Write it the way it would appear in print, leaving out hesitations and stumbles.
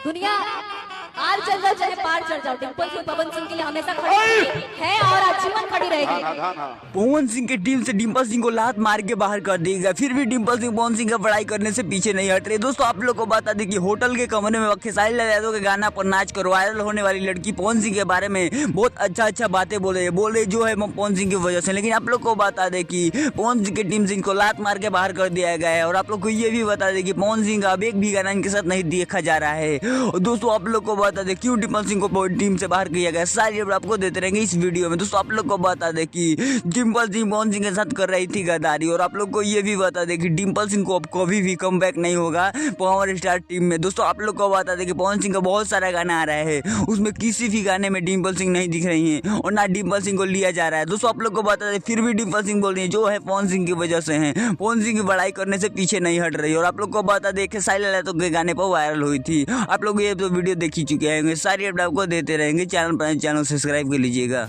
दुनिया आर चल जाओ चाहे पार चल जाओ, डिम्पल सिंह पवन सिंह के लिए हमेशा खड़ी है और आजीवन खड़ी रहेगी। पवन सिंह की टीम से डिम्पल सिंह को लात मार के बाहर कर देगा, फिर भी डिम्पल सिंह पवन सिंह का बड़ाई करने से पीछे नहीं हट रहे। दोस्तों आप लोग को बता दें कि होटल के कमरे में खेसारी लाल यादव के गाना पर नाच कर वायरल होने वाली लड़की पवन सिंह के बारे में बहुत अच्छा बातें बोले जो है पवन सिंह की वजह से। लेकिन आप लोग को बता दें कि पवन सिंह की टीम से इनको लात मार के बाहर कर दिया गया है। और आप लोग को ये भी बता दें कि पवन सिंह का अब एक भी गाना इनके साथ नहीं देखा जा रहा है। और दोस्तों आप लोग को बता दें क्यों डिम्पल सिंह को टीम से बाहर किया गया, सारी अपडेट आपको देते रहेंगे इस वीडियो में। दोस्तों आप लोग को बता दें कि डिम्पल सिंह पवन सिंह के साथ कर रही थी गद्दारी। और आप लोग को ये भी बता दें कि डिम्पल सिंह को अब कभी भी कम बैक नहीं होगा पावर स्टार टीम में। दोस्तों आप लोग को बता दें कि पवन सिंह का बहुत सारा गाना आ रहा है, उसमें किसी भी गाने में डिम्पल सिंह नहीं दिख रही है और ना डिम्पल सिंह को लिया जा रहा है। दोस्तों आप लोग को बता दें फिर भी डिम्पल सिंह बोल रही है जो है पवन सिंह की वजह से है, पवन सिंह की बड़ाई करने से पीछे नहीं हट रही। और आप लोग को बता दें कि साइलेंट है तो गाने पर वायरल हुई थी। आप लोग ये तो वीडियो देख ही चुके हैं, सारी अपडेट आपको देते रहेंगे। चैनल सब्सक्राइब कर लीजिएगा।